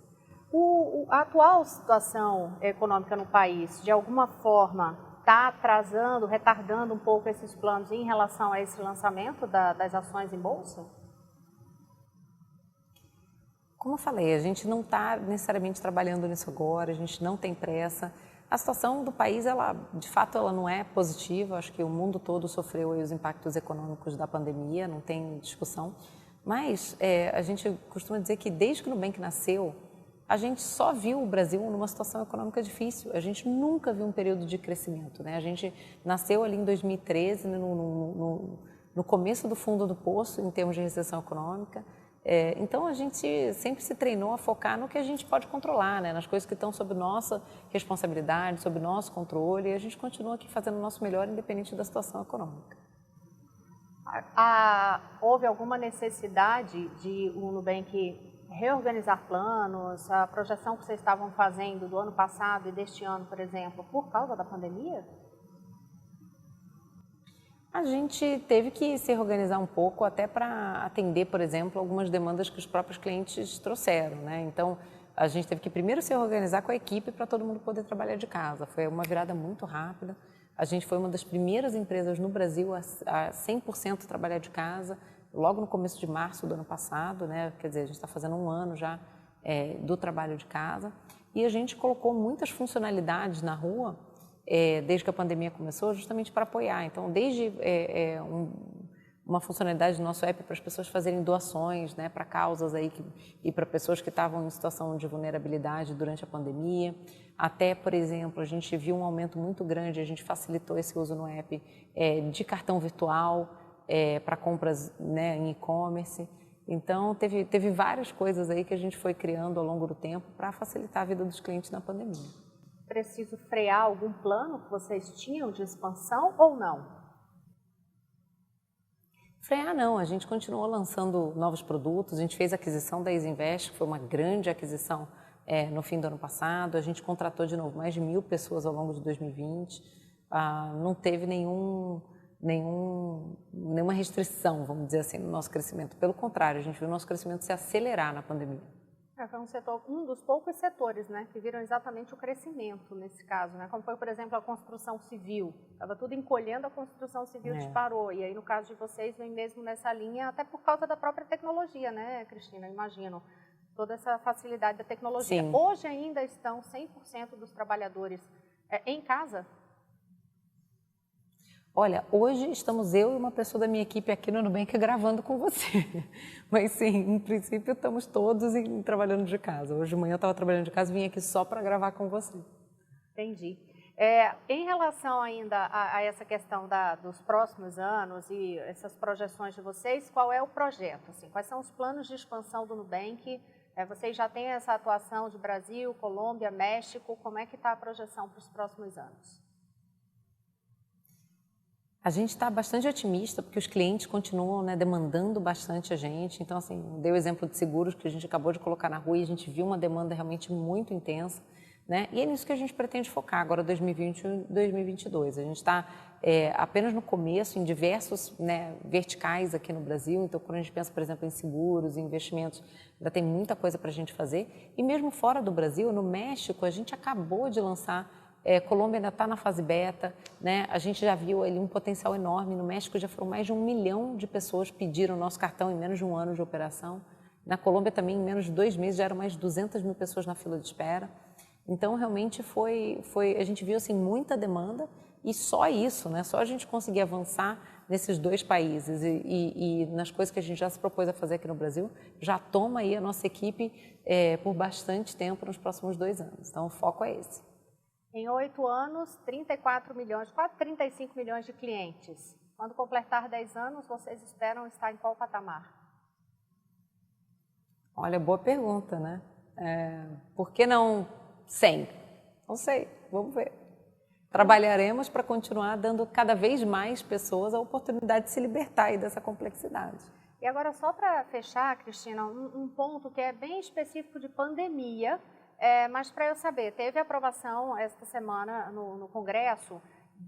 A atual situação econômica no país, de alguma forma, está atrasando, retardando um pouco esses planos em relação a esse lançamento das ações em bolsa? Como eu falei, a gente não está necessariamente trabalhando nisso agora, a gente não tem pressa. A situação do país, de fato, ela não é positiva. Acho que o mundo todo sofreu aí os impactos econômicos da pandemia, não tem discussão. Mas a gente costuma dizer que desde que o Nubank nasceu, a gente só viu o Brasil numa situação econômica difícil. A gente nunca viu um período de crescimento, né? A gente nasceu ali em 2013, no começo do fundo do poço, em termos de recessão econômica. Então, a gente sempre se treinou a focar no que a gente pode controlar, né? Nas coisas que estão sob nossa responsabilidade, sob nosso controle, e a gente continua aqui fazendo o nosso melhor, independente da situação econômica. Houve alguma necessidade de o Nubank reorganizar planos, a projeção que vocês estavam fazendo do ano passado e deste ano, por exemplo, por causa da pandemia? A gente teve que se reorganizar um pouco até para atender, por exemplo, algumas demandas que os próprios clientes trouxeram, né? Então, a gente teve que primeiro se organizar com a equipe para todo mundo poder trabalhar de casa. Foi uma virada muito rápida. A gente foi uma das primeiras empresas no Brasil a 100% trabalhar de casa, logo no começo de março do ano passado, né? Quer dizer, a gente está fazendo um ano já do trabalho de casa. E a gente colocou muitas funcionalidades na rua, desde que a pandemia começou, justamente para apoiar. Então, desde uma funcionalidade do nosso app para as pessoas fazerem doações, né, para causas aí e para pessoas que estavam em situação de vulnerabilidade durante a pandemia, até, por exemplo, a gente viu um aumento muito grande, a gente facilitou esse uso no app de cartão virtual para compras, né, em e-commerce. Então, teve várias coisas aí que a gente foi criando ao longo do tempo para facilitar a vida dos clientes na pandemia. Preciso frear algum plano que vocês tinham de expansão ou não? Frear não, a gente continuou lançando novos produtos, a gente fez a aquisição da Isinvest, que foi uma grande aquisição no fim do ano passado, a gente contratou de novo mais de 1.000 pessoas ao longo de 2020, não teve nenhuma restrição, vamos dizer assim, no nosso crescimento. Pelo contrário, a gente viu o nosso crescimento se acelerar na pandemia. Foi um dos poucos setores, né, que viram exatamente o crescimento nesse caso, né? Como foi, por exemplo, a construção civil. Estava tudo encolhendo, a construção civil disparou. E aí, no caso de vocês, vem mesmo nessa linha, até por causa da própria tecnologia, né, Cristina? Imagino. Toda essa facilidade da tecnologia. Sim. Hoje ainda estão 100% dos trabalhadores em casa? Olha, hoje estamos eu e uma pessoa da minha equipe aqui no Nubank gravando com você. Mas sim, em princípio estamos todos trabalhando de casa. Hoje de manhã eu estava trabalhando de casa e vim aqui só para gravar com você. Entendi. Em relação ainda a essa questão dos próximos anos e essas projeções de vocês, qual é o projeto? Assim, quais são os planos de expansão do Nubank? Vocês já têm essa atuação de Brasil, Colômbia, México, como é que está a projeção para os próximos anos? A gente está bastante otimista porque os clientes continuam, né, demandando bastante a gente. Então, assim, dei o exemplo de seguros que a gente acabou de colocar na rua e a gente viu uma demanda realmente muito intensa, né? E é nisso que a gente pretende focar agora 2021 e 2022. A gente está apenas no começo em diversos, né, verticais aqui no Brasil. Então, quando a gente pensa, por exemplo, em seguros, em investimentos, ainda tem muita coisa para a gente fazer. E mesmo fora do Brasil, no México, a gente acabou de lançar. Colômbia ainda está na fase beta, né? A gente já viu ali um potencial enorme. No México já foram mais de 1 milhão de pessoas que pediram o nosso cartão em menos de 1 ano de operação. Na Colômbia também, em menos de 2 meses, já eram mais de 200 mil pessoas na fila de espera. Então, realmente a gente viu assim, muita demanda e só isso, né? Só a gente conseguir avançar nesses 2 países e nas coisas que a gente já se propôs a fazer aqui no Brasil, já toma aí a nossa equipe por bastante tempo nos próximos 2 anos. Então, o foco é esse. Em 8 anos, 34 milhões, quase 35 milhões de clientes. Quando completar 10 anos, vocês esperam estar em qual patamar? Olha, boa pergunta, né? Por que não 100? Não sei, vamos ver. Trabalharemos para continuar dando cada vez mais pessoas a oportunidade de se libertar aí dessa complexidade. E agora, só para fechar, Cristina, um ponto que é bem específico de pandemia, mas para eu saber, teve aprovação esta semana no Congresso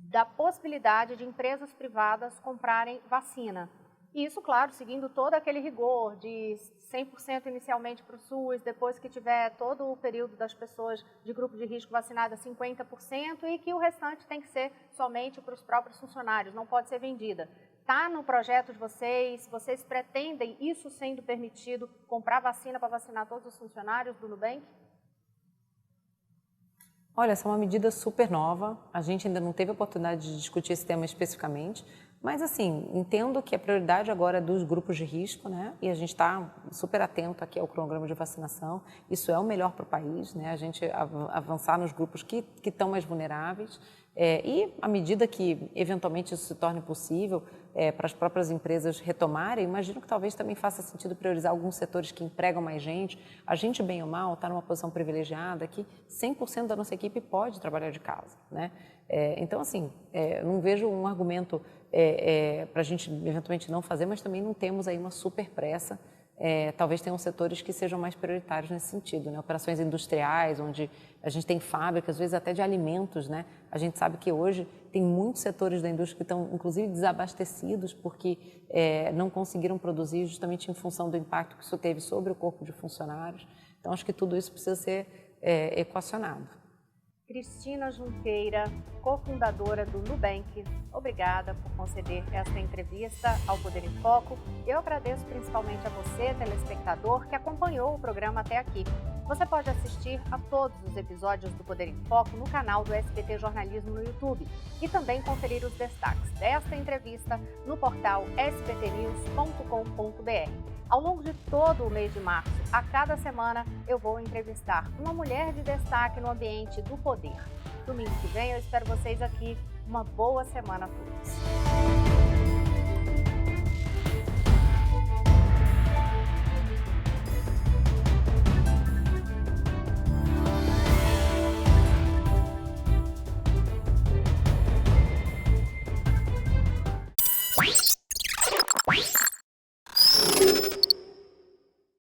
da possibilidade de empresas privadas comprarem vacina. E isso, claro, seguindo todo aquele rigor de 100% inicialmente para o SUS, depois que tiver todo o período das pessoas de grupo de risco vacinadas 50% e que o restante tem que ser somente para os próprios funcionários, não pode ser vendida. Está no projeto de vocês? Vocês pretendem, isso sendo permitido, comprar vacina para vacinar todos os funcionários do Nubank? Olha, essa é uma medida super nova, a gente ainda não teve a oportunidade de discutir esse tema especificamente, mas assim, entendo que a prioridade agora é dos grupos de risco, né? E a gente está super atento aqui ao cronograma de vacinação, isso é o melhor para o país, né? A gente avançar nos grupos que estão mais vulneráveis e à medida que eventualmente isso se torne possível para as próprias empresas retomarem, imagino que talvez também faça sentido priorizar alguns setores que empregam mais gente. A gente, bem ou mal, está numa posição privilegiada que 100% da nossa equipe pode trabalhar de casa, né? Então, assim, não vejo um argumento para a gente eventualmente não fazer, mas também não temos aí uma super pressa. Talvez tenham setores que sejam mais prioritários nesse sentido, né? Operações industriais, onde a gente tem fábricas, às vezes até de alimentos, né? A gente sabe que hoje tem muitos setores da indústria que estão, inclusive, desabastecidos porque não conseguiram produzir justamente em função do impacto que isso teve sobre o corpo de funcionários. Então, acho que tudo isso precisa ser equacionado. Cristina Junqueira, cofundadora do Nubank, obrigada por conceder esta entrevista ao Poder em Foco. Eu agradeço principalmente a você, telespectador, que acompanhou o programa até aqui. Você pode assistir a todos os episódios do Poder em Foco no canal do SBT Jornalismo no YouTube e também conferir os destaques desta entrevista no portal sbtnews.com.br. Ao longo de todo o mês de março, a cada semana, eu vou entrevistar uma mulher de destaque no ambiente do poder. Domingo que vem eu espero vocês aqui. Uma boa semana a todos.